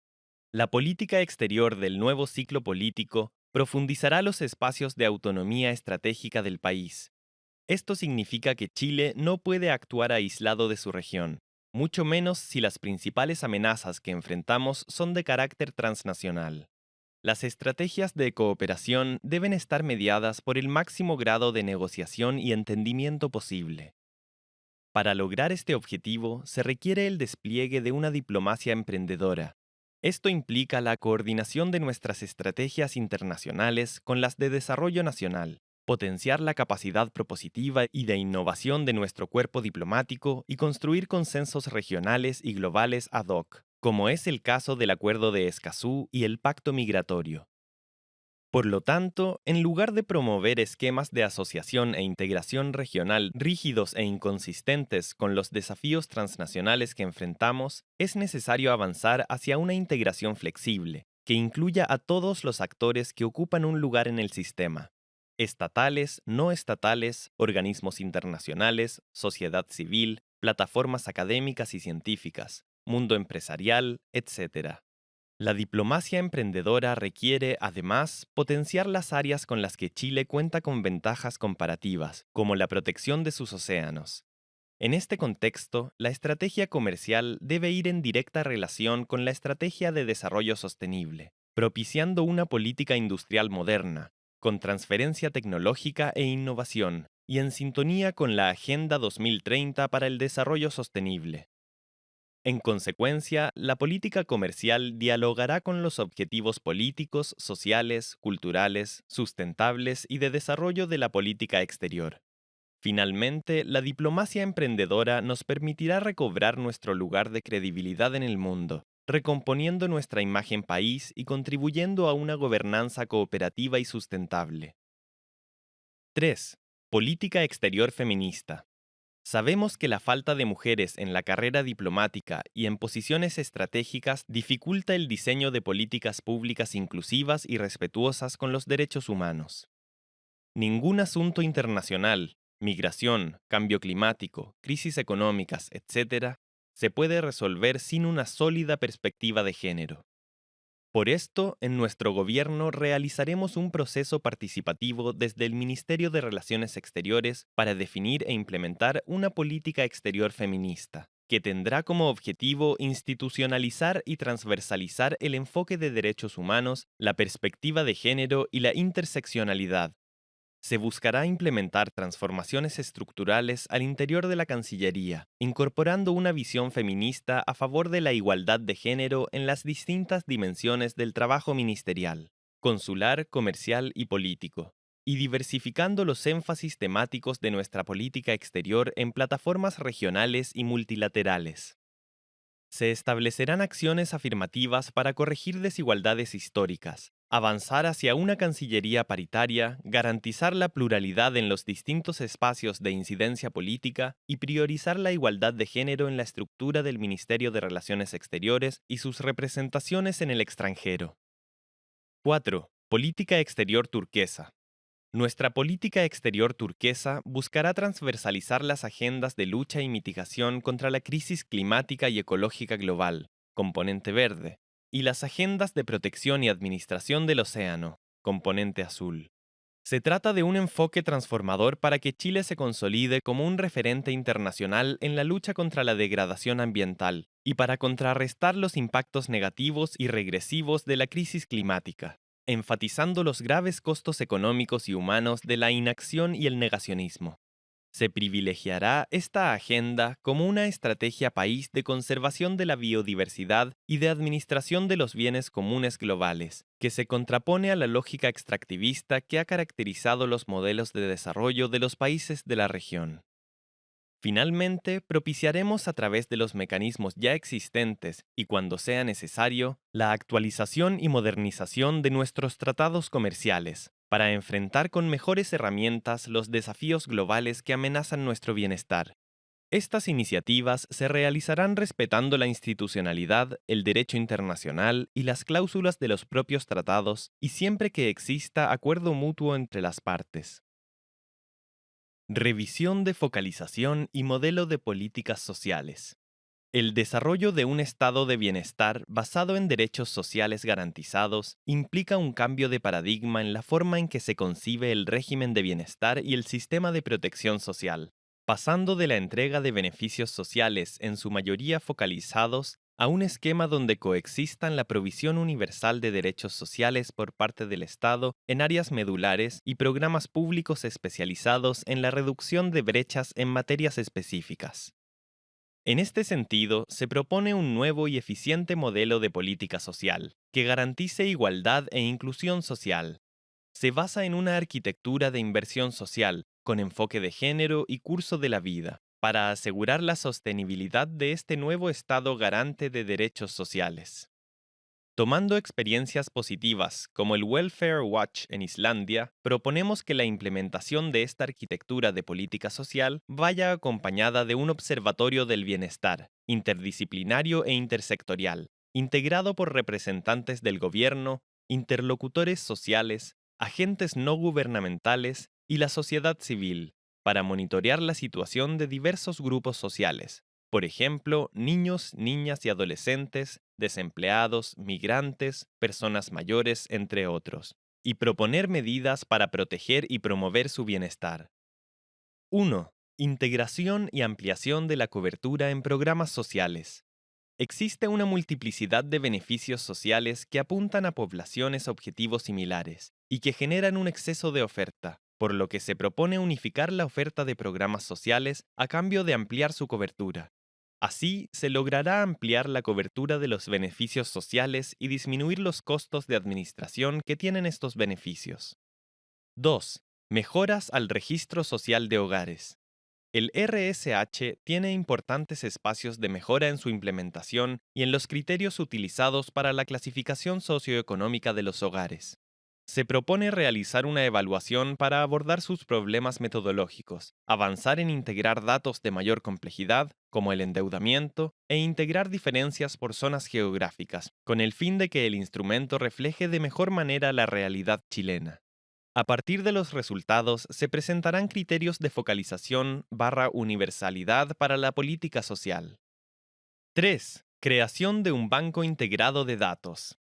La política exterior del nuevo ciclo político profundizará los espacios de autonomía estratégica del país. Esto significa que Chile no puede actuar aislado de su región, mucho menos si las principales amenazas que enfrentamos son de carácter transnacional. Las estrategias de cooperación deben estar mediadas por el máximo grado de negociación y entendimiento posible. Para lograr este objetivo se requiere el despliegue de una diplomacia emprendedora. Esto implica la coordinación de nuestras estrategias internacionales con las de desarrollo nacional, potenciar la capacidad propositiva y de innovación de nuestro cuerpo diplomático y construir consensos regionales y globales ad hoc, como es el caso del Acuerdo de Escazú y el Pacto Migratorio. Por lo tanto, en lugar de promover esquemas de asociación e integración regional rígidos e inconsistentes con los desafíos transnacionales que enfrentamos, es necesario avanzar hacia una integración flexible, que incluya a todos los actores que ocupan un lugar en el sistema: estatales, no estatales, organismos internacionales, sociedad civil, plataformas académicas y científicas, mundo empresarial, etc. La diplomacia emprendedora requiere, además, potenciar las áreas con las que Chile cuenta con ventajas comparativas, como la protección de sus océanos. En este contexto, la estrategia comercial debe ir en directa relación con la estrategia de desarrollo sostenible, propiciando una política industrial moderna, con transferencia tecnológica e innovación, y en sintonía con la Agenda 2030 para el Desarrollo Sostenible. En consecuencia, la política comercial dialogará con los objetivos políticos, sociales, culturales, sustentables y de desarrollo de la política exterior. Finalmente, la diplomacia emprendedora nos permitirá recobrar nuestro lugar de credibilidad en el mundo, recomponiendo nuestra imagen país y contribuyendo a una gobernanza cooperativa y sustentable. 3. Política exterior feminista. Sabemos que la falta de mujeres en la carrera diplomática y en posiciones estratégicas dificulta el diseño de políticas públicas inclusivas y respetuosas con los derechos humanos. Ningún asunto internacional, migración, cambio climático, crisis económicas, etc., se puede resolver sin una sólida perspectiva de género. Por esto, en nuestro gobierno realizaremos un proceso participativo desde el Ministerio de Relaciones Exteriores para definir e implementar una política exterior feminista, que tendrá como objetivo institucionalizar y transversalizar el enfoque de derechos humanos, la perspectiva de género y la interseccionalidad. Se buscará implementar transformaciones estructurales al interior de la Cancillería, incorporando una visión feminista a favor de la igualdad de género en las distintas dimensiones del trabajo ministerial, consular, comercial y político, y diversificando los énfasis temáticos de nuestra política exterior en plataformas regionales y multilaterales. Se establecerán acciones afirmativas para corregir desigualdades históricas, avanzar hacia una Cancillería paritaria, garantizar la pluralidad en los distintos espacios de incidencia política y priorizar la igualdad de género en la estructura del Ministerio de Relaciones Exteriores y sus representaciones en el extranjero. 4. Política exterior turquesa. Nuestra política exterior turquesa buscará transversalizar las agendas de lucha y mitigación contra la crisis climática y ecológica global, componente verde, y las agendas de protección y administración del océano, componente azul. Se trata de un enfoque transformador para que Chile se consolide como un referente internacional en la lucha contra la degradación ambiental y para contrarrestar los impactos negativos y regresivos de la crisis climática, enfatizando los graves costos económicos y humanos de la inacción y el negacionismo. Se privilegiará esta agenda como una estrategia país de conservación de la biodiversidad y de administración de los bienes comunes globales, que se contrapone a la lógica extractivista que ha caracterizado los modelos de desarrollo de los países de la región. Finalmente, propiciaremos a través de los mecanismos ya existentes y cuando sea necesario, la actualización y modernización de nuestros tratados comerciales, para enfrentar con mejores herramientas los desafíos globales que amenazan nuestro bienestar. Estas iniciativas se realizarán respetando la institucionalidad, el derecho internacional y las cláusulas de los propios tratados y siempre que exista acuerdo mutuo entre las partes. Revisión de focalización y modelo de políticas sociales. El desarrollo de un estado de bienestar basado en derechos sociales garantizados implica un cambio de paradigma en la forma en que se concibe el régimen de bienestar y el sistema de protección social, pasando de la entrega de beneficios sociales en su mayoría focalizados a un esquema donde coexistan la provisión universal de derechos sociales por parte del Estado en áreas medulares y programas públicos especializados en la reducción de brechas en materias específicas. En este sentido, se propone un nuevo y eficiente modelo de política social, que garantice igualdad e inclusión social. Se basa en una arquitectura de inversión social, con enfoque de género y curso de la vida, para asegurar la sostenibilidad de este nuevo Estado garante de derechos sociales. Tomando experiencias positivas como el Welfare Watch en Islandia, proponemos que la implementación de esta arquitectura de política social vaya acompañada de un observatorio del bienestar, interdisciplinario e intersectorial, integrado por representantes del gobierno, interlocutores sociales, agentes no gubernamentales y la sociedad civil, para monitorear la situación de diversos grupos sociales, por ejemplo, niños, niñas y adolescentes, desempleados, migrantes, personas mayores, entre otros, y proponer medidas para proteger y promover su bienestar. 1. Integración y ampliación de la cobertura en programas sociales. Existe una multiplicidad de beneficios sociales que apuntan a poblaciones objetivos similares y que generan un exceso de oferta, por lo que se propone unificar la oferta de programas sociales a cambio de ampliar su cobertura. Así, se logrará ampliar la cobertura de los beneficios sociales y disminuir los costos de administración que tienen estos beneficios. 2. Mejoras al registro social de hogares. El RSH tiene importantes espacios de mejora en su implementación y en los criterios utilizados para la clasificación socioeconómica de los hogares. Se propone realizar una evaluación para abordar sus problemas metodológicos, avanzar en integrar datos de mayor complejidad, como el endeudamiento, e integrar diferencias por zonas geográficas, con el fin de que el instrumento refleje de mejor manera la realidad chilena. A partir de los resultados, se presentarán criterios de focalización/universalidad para la política social. 3. Creación de un banco integrado de datos.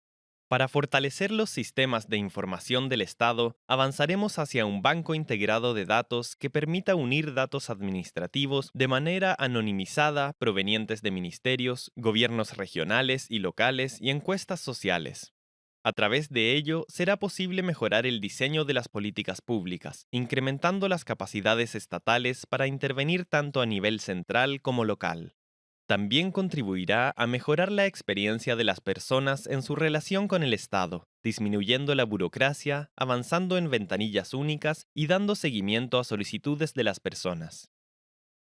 Para fortalecer los sistemas de información del Estado, avanzaremos hacia un banco integrado de datos que permita unir datos administrativos de manera anonimizada provenientes de ministerios, gobiernos regionales y locales y encuestas sociales. A través de ello, será posible mejorar el diseño de las políticas públicas, incrementando las capacidades estatales para intervenir tanto a nivel central como local. También contribuirá a mejorar la experiencia de las personas en su relación con el Estado, disminuyendo la burocracia, avanzando en ventanillas únicas y dando seguimiento a solicitudes de las personas.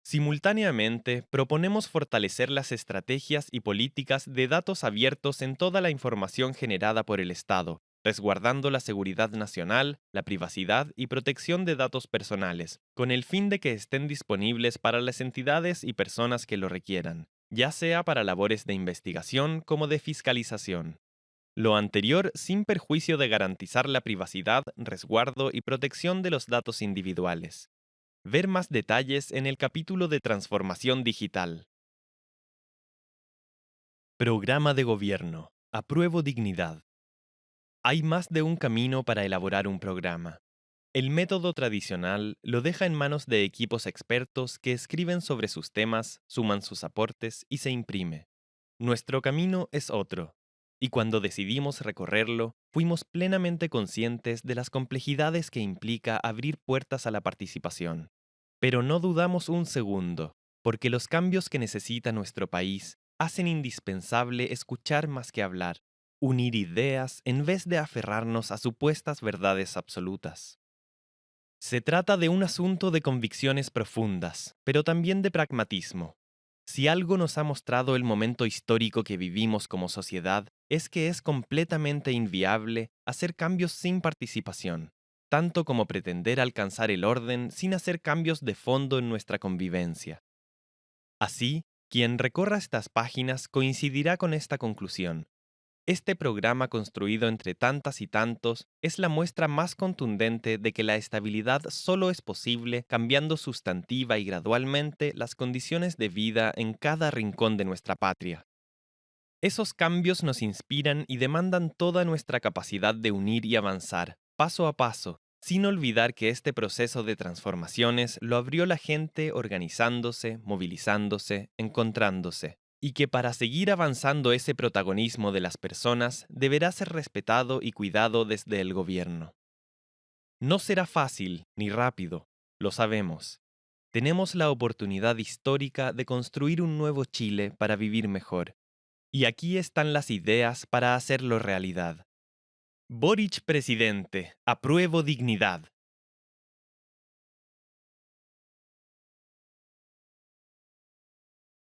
Simultáneamente, proponemos fortalecer las estrategias y políticas de datos abiertos en toda la información generada por el Estado, resguardando la seguridad nacional, la privacidad y protección de datos personales, con el fin de que estén disponibles para las entidades y personas que lo requieran, ya sea para labores de investigación como de fiscalización. Lo anterior sin perjuicio de garantizar la privacidad, resguardo y protección de los datos individuales. Ver más detalles en el capítulo de Transformación Digital. Programa de Gobierno. Apruebo dignidad. Hay más de un camino para elaborar un programa. El método tradicional lo deja en manos de equipos expertos que escriben sobre sus temas, suman sus aportes y se imprime. Nuestro camino es otro, y cuando decidimos recorrerlo, fuimos plenamente conscientes de las complejidades que implica abrir puertas a la participación. Pero no dudamos un segundo, porque los cambios que necesita nuestro país hacen indispensable escuchar más que hablar, unir ideas en vez de aferrarnos a supuestas verdades absolutas. Se trata de un asunto de convicciones profundas, pero también de pragmatismo. Si algo nos ha mostrado el momento histórico que vivimos como sociedad, es que es completamente inviable hacer cambios sin participación, tanto como pretender alcanzar el orden sin hacer cambios de fondo en nuestra convivencia. Así, quien recorra estas páginas coincidirá con esta conclusión. Este programa construido entre tantas y tantos es la muestra más contundente de que la estabilidad solo es posible cambiando sustantiva y gradualmente las condiciones de vida en cada rincón de nuestra patria. Esos cambios nos inspiran y demandan toda nuestra capacidad de unir y avanzar, paso a paso, sin olvidar que este proceso de transformaciones lo abrió la gente organizándose, movilizándose, encontrándose, y que para seguir avanzando ese protagonismo de las personas deberá ser respetado y cuidado desde el gobierno. No será fácil ni rápido, lo sabemos. Tenemos la oportunidad histórica de construir un nuevo Chile para vivir mejor. Y aquí están las ideas para hacerlo realidad. Boric presidente, apruebo dignidad.